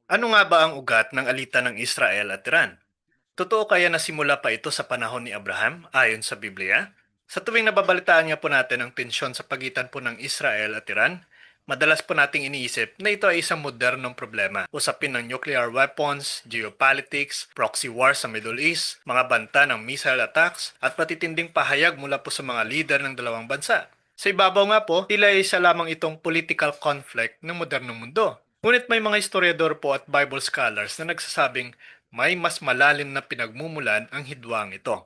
Ano nga ba ang ugat ng alitan ng Israel at Iran? Totoo kaya na simula pa ito sa panahon ni Abraham ayon sa Biblia? Sa tuwing nababalitaan nga po natin ang tensyon sa pagitan po ng Israel at Iran, madalas po nating iniisip na ito ay isang modernong problema. Usapin ng nuclear weapons, geopolitics, proxy war sa Middle East, mga banta ng missile attacks, at matitinding pahayag mula po sa mga lider ng dalawang bansa. Sa ibabaw nga po, tila isa lamang itong political conflict ng modernong mundo. Ngunit may mga historiador po at Bible scholars na nagsasabing may mas malalim na pinagmumulan ang hidwang ito.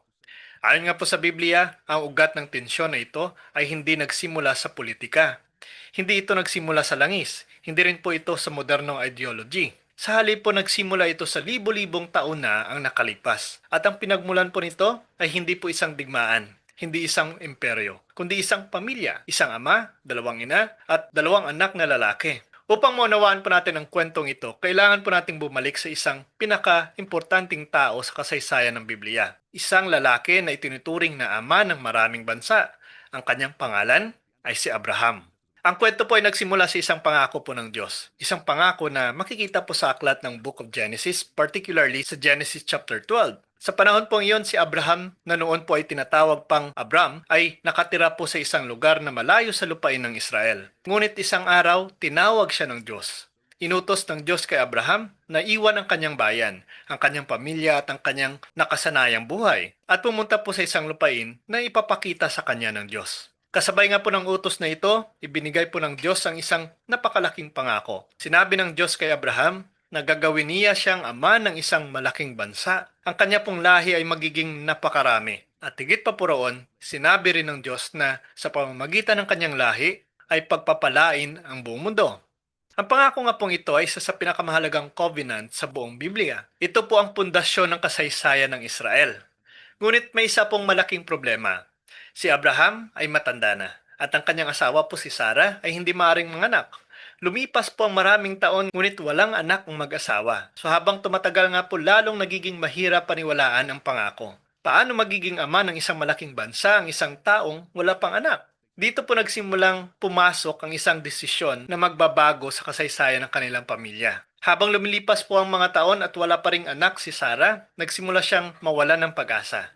Ayon nga po sa Biblia, ang ugat ng tensyon na ito ay hindi nagsimula sa politika. Hindi ito nagsimula sa langis. Hindi rin po ito sa modernong ideology. Sa halip po nagsimula ito sa libo-libong taon na ang nakalipas. At ang pinagmulan po nito ay hindi po isang digmaan, hindi isang imperyo, kundi isang pamilya, isang ama, dalawang ina, at dalawang anak na lalaki. Upang maunawaan po natin ang kwentong ito, kailangan po nating bumalik sa isang pinaka-importanting tao sa kasaysayan ng Biblia. Isang lalaki na itinuturing na ama ng maraming bansa. Ang kanyang pangalan ay si Abraham. Ang kwento po ay nagsimula sa isang pangako po ng Diyos. Isang pangako na makikita po sa aklat ng Book of Genesis, particularly sa Genesis chapter 12. Sa panahon po iyon, si Abraham, na noon po ay tinatawag pang Abram, ay nakatira po sa isang lugar na malayo sa lupain ng Israel. Ngunit isang araw, tinawag siya ng Diyos. Inutos ng Diyos kay Abraham na iwan ang kanyang bayan, ang kanyang pamilya at ang kanyang nakasanayang buhay at pumunta po sa isang lupain na ipapakita sa kanya ng Diyos. Kasabay nga po ng utos na ito, ibinigay po ng Diyos ang isang napakalaking pangako. Sinabi ng Diyos kay Abraham na gagawin niya siyang ama ng isang malaking bansa. Ang kanya pong lahi ay magiging napakarami. At higit pa po roon, sinabi rin ng Diyos na sa pamamagitan ng kanyang lahi ay pagpapalain ang buong mundo. Ang pangako nga pong ito ay isa sa pinakamahalagang covenant sa buong Biblia. Ito po ang pundasyon ng kasaysayan ng Israel. Ngunit may isa pong malaking problema. Si Abraham ay matanda na at ang kanyang asawa po si Sarah ay hindi maaaring manganak. Lumipas po ang maraming taon ngunit walang anak ang mag-asawa. So habang tumatagal nga po lalong nagiging mahirap paniwalaan ang pangako. Paano magiging ama ng isang malaking bansa ang isang taong wala pang anak? Dito po nagsimulang pumasok ang isang desisyon na magbabago sa kasaysayan ng kanilang pamilya. Habang lumilipas po ang mga taon at wala pa ring anak si Sarah, nagsimula siyang mawalan ng pag-asa.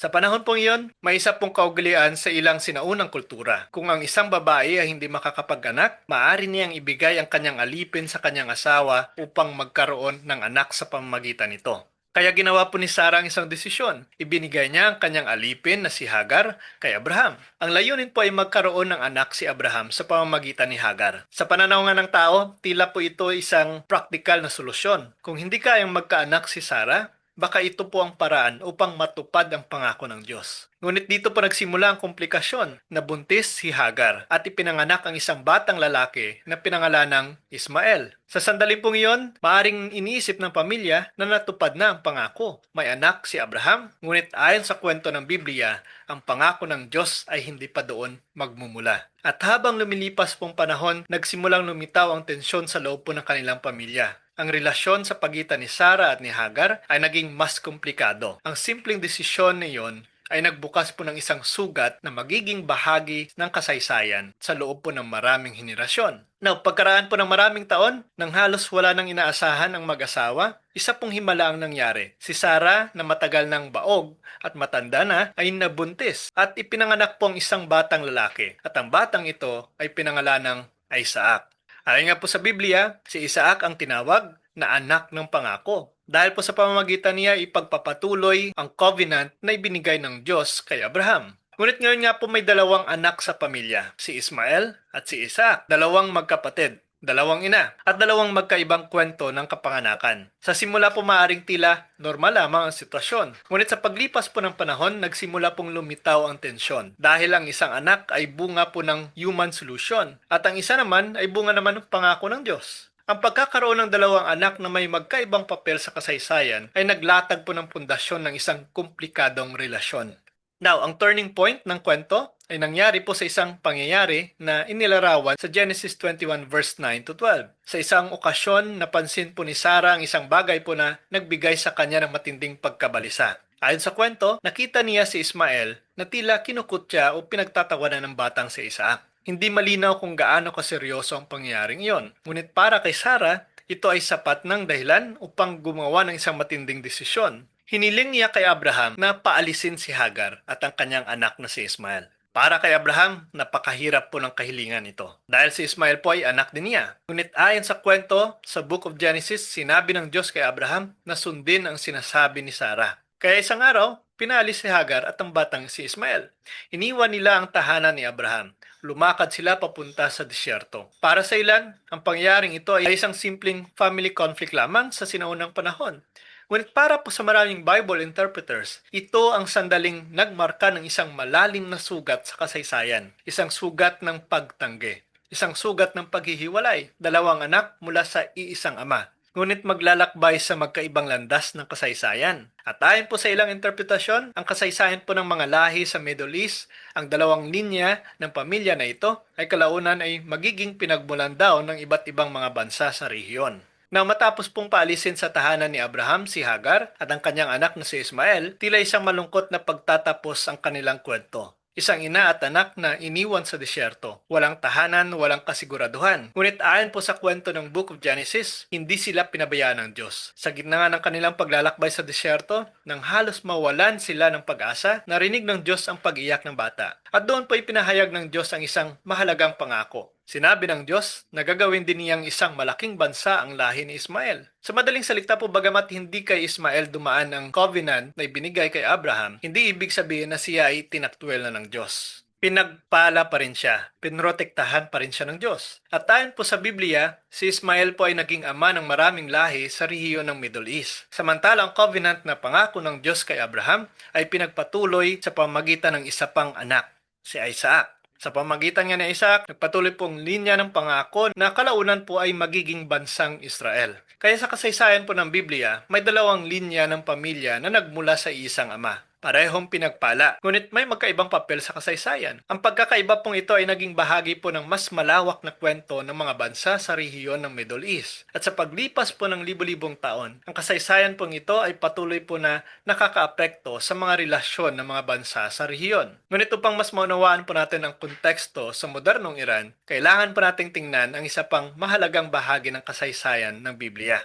Sa panahon pong iyon, may isa pong kaugalian sa ilang sinaunang kultura. Kung ang isang babae ay hindi makakapag-anak, maaari niyang ibigay ang kanyang alipin sa kanyang asawa upang magkaroon ng anak sa pamamagitan nito. Kaya ginawa po ni Sarah ang isang desisyon. Ibinigay niya ang kanyang alipin na si Hagar kay Abraham. Ang layunin po ay magkaroon ng anak si Abraham sa pamamagitan ni Hagar. Sa pananaw nga ng tao, tila po ito isang praktikal na solusyon. Kung hindi kayang magkaanak si Sarah, baka ito po ang paraan upang matupad ang pangako ng Diyos. Ngunit dito po nagsimula ang komplikasyon. Nabuntis si Hagar at ipinanganak ang isang batang lalaki na pinangalan ng Ismael. Sa sandaling pong iyon, maaring iniisip ng pamilya na natupad na ang pangako. May anak si Abraham, ngunit ayon sa kwento ng Biblia, ang pangako ng Diyos ay hindi pa doon magmumula. At habang lumilipas pong panahon, nagsimulang lumitaw ang tensyon sa loob po ng kanilang pamilya. Ang relasyon sa pagitan ni Sarah at ni Hagar ay naging mas komplikado. Ang simpleng desisyon niyon ay nagbukas po ng isang sugat na magiging bahagi ng kasaysayan sa loob po ng maraming henerasyon. Now, pagkaraan po ng maraming taon, nang halos wala nang inaasahan ang mag-asawa, isa pong himala ang nangyari. Si Sarah na matagal ng baog at matanda na ay nabuntis at ipinanganak po ang isang batang lalaki. At ang batang ito ay pinangalan ng Isaac. Ayon nga po sa Biblia, si Isaac ang tinawag na anak ng pangako. Dahil po sa pamamagitan niya ipagpapatuloy ang covenant na ibinigay ng Diyos kay Abraham. Ngunit ngayon nga po may dalawang anak sa pamilya, si Ismael at si Isaac, dalawang magkapatid. Dalawang ina at dalawang magkaibang kwento ng kapanganakan. Sa simula po maaring tila normal lamang ang sitwasyon. Ngunit sa paglipas po ng panahon, nagsimula pong lumitaw ang tensyon. Dahil ang isang anak ay bunga po ng human solution at ang isa naman ay bunga naman ng pangako ng Diyos. Ang pagkakaroon ng dalawang anak na may magkaibang papel sa kasaysayan ay naglatag po ng pundasyon ng isang komplikadong relasyon. Now, ang turning point ng kwento ay nangyari po sa isang pangyayari na inilarawan sa Genesis 21 verse 9 to 12. Sa isang okasyon, napansin po ni Sarah ang isang bagay po na nagbigay sa kanya ng matinding pagkabalisa. Ayon sa kwento, nakita niya si Ismael na tila kinukutya o pinagtatawanan ng batang si Isaac. Hindi malinaw kung gaano kaseryoso ang pangyayaring iyon. Ngunit para kay Sarah, ito ay sapat ng dahilan upang gumawa ng isang matinding desisyon. Hiniling niya kay Abraham na paalisin si Hagar at ang kanyang anak na si Ismael. Para kay Abraham, napakahirap po ng kahilingan ito. Dahil si Ismael po ay anak din niya. Ngunit ayon sa kwento sa Book of Genesis, sinabi ng Diyos kay Abraham na sundin ang sinasabi ni Sarah. Kaya isang araw, pinalis si Hagar at ang batang si Ismael. Iniwan nila ang tahanan ni Abraham. Lumakad sila papunta sa disyerto. Para sa ilan, ang pangyayaring ito ay isang simpleng family conflict lamang sa sinaunang panahon. Ngunit para po sa maraming Bible interpreters, ito ang sandaling nagmarka ng isang malalim na sugat sa kasaysayan. Isang sugat ng pagtanggi. Isang sugat ng paghihiwalay. Dalawang anak mula sa iisang ama. Ngunit maglalakbay sa magkaibang landas ng kasaysayan. At ayon po sa ilang interpretasyon, ang kasaysayan po ng mga lahi sa Middle East, ang dalawang linya ng pamilya na ito ay kalaunan ay magiging pinagmulan daw ng iba't ibang mga bansa sa rehiyon. Nang matapos pong paalisin sa tahanan ni Abraham si Hagar at ang kanyang anak na si Ismael, tila isang malungkot na pagtatapos ang kanilang kwento. Isang ina at anak na iniwan sa disyerto. Walang tahanan, walang kasiguraduhan. Ngunit ayon po sa kwento ng Book of Genesis, hindi sila pinabayaan ng Diyos. Sa gitna nga ng kanilang paglalakbay sa disyerto, nang halos mawalan sila ng pag-asa, narinig ng Diyos ang pag-iyak ng bata. At doon po ipinahayag ng Diyos ang isang mahalagang pangako. Sinabi ng Diyos na gagawin din niyang isang malaking bansa ang lahi ni Ismael. Sa madaling salita po, bagamat hindi kay Ismael dumaan ang covenant na ibinigay kay Abraham, hindi ibig sabihin na siya ay tinaktwel na ng Diyos. Pinagpala pa rin siya, pinrotektahan pa rin siya ng Diyos. At ayon po sa Biblia, si Ismael po ay naging ama ng maraming lahi sa rehiyon ng Middle East. Samantala ang covenant na pangako ng Diyos kay Abraham ay pinagpatuloy sa pamamagitan ng isa pang anak, si Isaac. Sa pamamagitan niya ni Isaac, nagpatuloy pong linya ng pangako na kalaunan po ay magiging bansang Israel. Kaya sa kasaysayan po ng Biblia, may dalawang linya ng pamilya na nagmula sa isang ama. Parehong pinagpala, ngunit may magkaibang papel sa kasaysayan. Ang pagkakaiba pong ito ay naging bahagi po ng mas malawak na kwento ng mga bansa sa rehiyon ng Middle East. At sa paglipas po ng libo-libong taon, ang kasaysayan pong ito ay patuloy po na nakakaapekto sa mga relasyon ng mga bansa sa rehiyon. Ngunit upang mas maunawaan po natin ang konteksto sa modernong Iran, kailangan po nating tingnan ang isa pang mahalagang bahagi ng kasaysayan ng Biblia.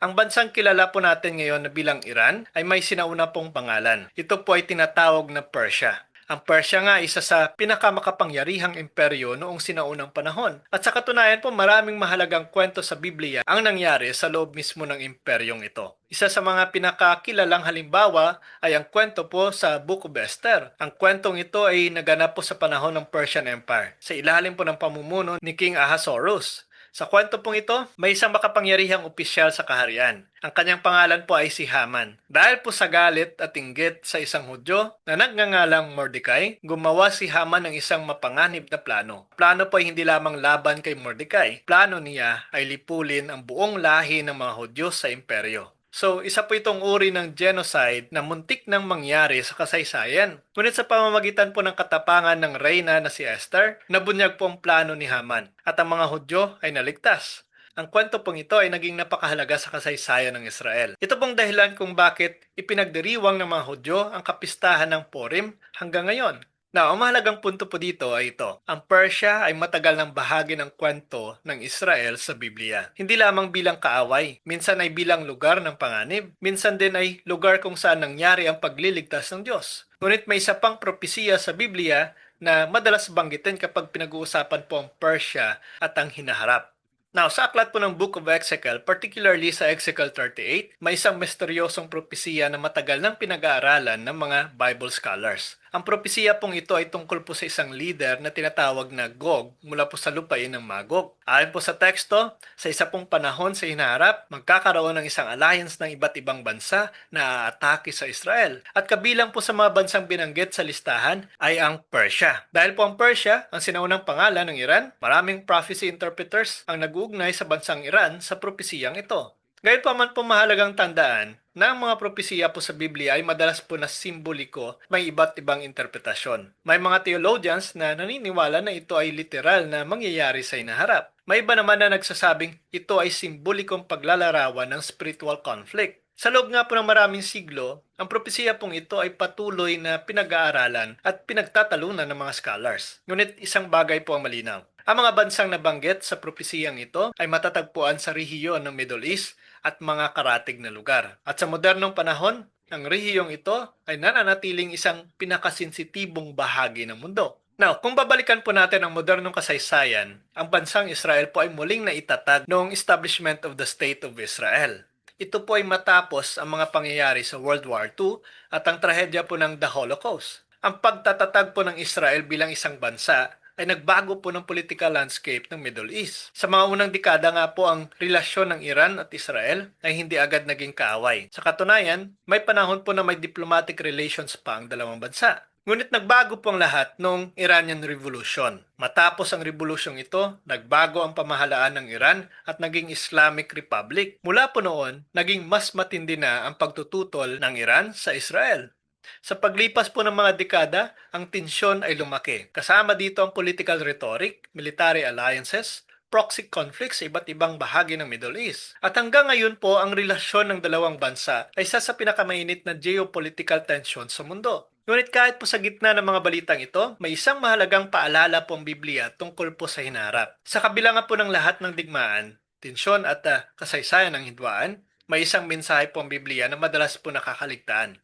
Ang bansang kilala po natin ngayon na bilang Iran ay may sinauna pong pangalan. Ito po ay tinatawag na Persia. Ang Persia nga ay isa sa pinakamakapangyarihang imperyo noong sinaunang panahon. At sa katunayan po maraming mahalagang kwento sa Biblia ang nangyari sa loob mismo ng imperyong ito. Isa sa mga pinakakilalang halimbawa ay ang kwento po sa Book of Esther. Ang kwentong ito ay naganap po sa panahon ng Persian Empire sa ilalim po ng pamumuno ni King Ahasuerus. Sa kwento pong ito, may isang makapangyarihang opisyal sa kaharian. Ang kanyang pangalan po ay si Haman. Dahil po sa galit at inggit sa isang Hudyo na nagngangalang Mordecai, gumawa si Haman ng isang mapanganib na plano. Plano po ay hindi lamang laban kay Mordecai. Plano niya ay lipulin ang buong lahi ng mga Hudyo sa imperyo. So, isa po itong uri ng genocide na muntik nang mangyari sa kasaysayan. Ngunit sa pamamagitan po ng katapangan ng reyna na si Esther, nabunyag po ang plano ni Haman at ang mga Hudyo ay naligtas. Ang kwento pong ito ay naging napakahalaga sa kasaysayan ng Israel. Ito pong dahilan kung bakit ipinagdiriwang ng mga Hudyo ang kapistahan ng Purim hanggang ngayon. Now, ang mahalagang punto po dito ay ito. Ang Persia ay matagal ng bahagi ng kwento ng Israel sa Biblia. Hindi lamang bilang kaaway, minsan ay bilang lugar ng panganib, minsan din ay lugar kung saan nangyari ang pagliligtas ng Diyos. Ngunit may isa pang propesiya sa Biblia na madalas banggitin kapag pinag-uusapan po ang Persia at ang hinaharap. Now, sa aklat po ng Book of Ezekiel, particularly sa Ezekiel 38, may isang misteryosong propesiya na matagal nang pinag-aaralan ng mga Bible scholars. Ang propesiya pong ito ay tungkol po sa isang leader na tinatawag na Gog mula po sa lupain ng Magog. Ayon po sa teksto, sa isa pong panahon sa hinaharap, magkakaroon ng isang alliance ng iba't ibang bansa na aatake sa Israel. At kabilang po sa mga bansang binanggit sa listahan ay ang Persia. Dahil po ang Persia, ang sinaunang pangalan ng Iran, maraming prophecy interpreters ang nag-uugnay sa bansang Iran sa propesiyang ito. Gayunpaman po mahalagang tandaan na ang mga propesiya po sa Biblia ay madalas po na simboliko, may iba't ibang interpretasyon. May mga theologians na naniniwala na ito ay literal na mangyayari sa hinaharap. May iba naman na nagsasabing ito ay simbolikong paglalarawan ng spiritual conflict. Sa loob nga po ng maraming siglo, ang propesiya pong ito ay patuloy na pinag-aaralan at pinagtatalunan ng mga scholars. Ngunit isang bagay po ang malinaw. Ang mga bansang nabanggit sa propesiyang ito ay matatagpuan sa rehiyon ng Middle East at mga karatig na lugar. At sa modernong panahon, ang rehiyong ito ay nananatiling isang pinakasensitibong bahagi ng mundo. Now, kung babalikan po natin ang modernong kasaysayan, ang bansang Israel po ay muling naitatag noong establishment of the State of Israel. Ito po ay matapos ang mga pangyayari sa World War II at ang trahedya po ng The Holocaust. Ang pagtatatag po ng Israel bilang isang bansa ay nagbago po ng political landscape ng Middle East. Sa mga unang dekada nga po ang relasyon ng Iran at Israel ay hindi agad naging kaaway. Sa katunayan, may panahon po na may diplomatic relations pa ang dalawang bansa. Ngunit nagbago po ang lahat noong Iranian Revolution. Matapos ang revolusyong ito, nagbago ang pamahalaan ng Iran at naging Islamic Republic. Mula po noon, naging mas matindi na ang pagtututol ng Iran sa Israel. Sa paglipas po ng mga dekada, ang tensyon ay lumaki. Kasama dito ang political rhetoric, military alliances, proxy conflicts sa iba't ibang bahagi ng Middle East. At hanggang ngayon po, ang relasyon ng dalawang bansa ay isa sa pinakamainit na geopolitical tension sa mundo. Ngunit kahit po sa gitna ng mga balitang ito, may isang mahalagang paalala po ang Biblia tungkol po sa hinarap. Sa kabila nga po ng lahat ng digmaan, tensyon at kasaysayan ng hidwaan, may isang mensahe po ang Biblia na madalas po nakakaligtaan.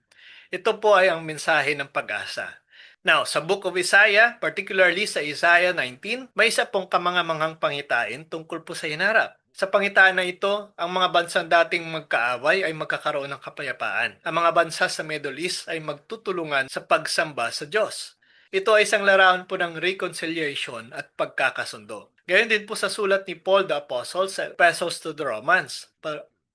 Ito po ay ang mensahe ng pag-asa. Now, sa Book of Isaiah, particularly sa Isaiah 19, may isa pong kamangamanghang pangitain tungkol po sa hinarap. Sa pangitain na ito, ang mga bansang dating magkaaway ay magkakaroon ng kapayapaan. Ang mga bansa sa Middle East ay magtutulungan sa pagsamba sa Diyos. Ito ay isang larawan po ng reconciliation at pagkakasundo. Gayon din po sa sulat ni Paul the Apostle sa Epistles to the Romans,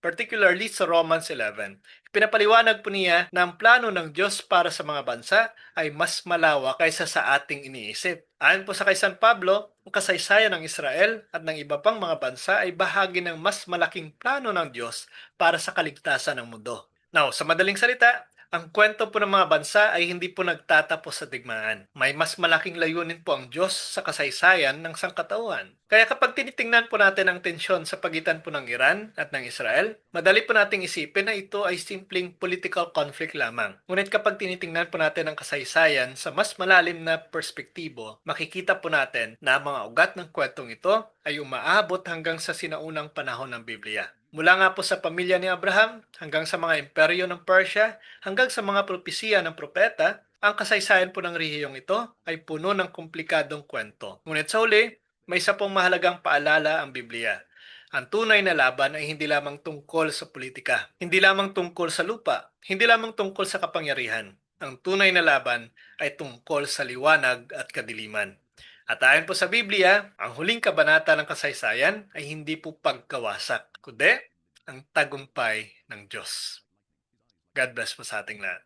particularly sa Romans 11. Pinapaliwanag po niya na ang plano ng Diyos para sa mga bansa ay mas malawak kaysa sa ating iniisip. Ayon po sa kay San Pablo, ang kasaysayan ng Israel at ng iba pang mga bansa ay bahagi ng mas malaking plano ng Diyos para sa kaligtasan ng mundo. Now, sa madaling salita, ang kwento po ng mga bansa ay hindi po nagtatapos sa digmaan. May mas malaking layunin po ang Diyos sa kasaysayan ng sangkatauhan. Kaya kapag tinitingnan po natin ang tensyon sa pagitan po ng Iran at ng Israel, madali po nating isipin na ito ay simpleng political conflict lamang. Ngunit kapag tinitingnan po natin ang kasaysayan sa mas malalim na perspektibo, makikita po natin na ang mga ugat ng kwentong ito ay umaabot hanggang sa sinaunang panahon ng Biblia. Mula nga po sa pamilya ni Abraham hanggang sa mga imperyo ng Persia, hanggang sa mga propesiya ng propeta, ang kasaysayan po ng rehiyong ito ay puno ng komplikadong kwento. Ngunit sa huli, may isa pong mahalagang paalala ang Biblia. Ang tunay na laban ay hindi lamang tungkol sa politika, hindi lamang tungkol sa lupa, hindi lamang tungkol sa kapangyarihan. Ang tunay na laban ay tungkol sa liwanag at kadiliman. At ayon po sa Biblia, ang huling kabanata ng kasaysayan ay hindi po pagkawasak, kundi ang tagumpay ng Diyos. God bless po sa ating lahat.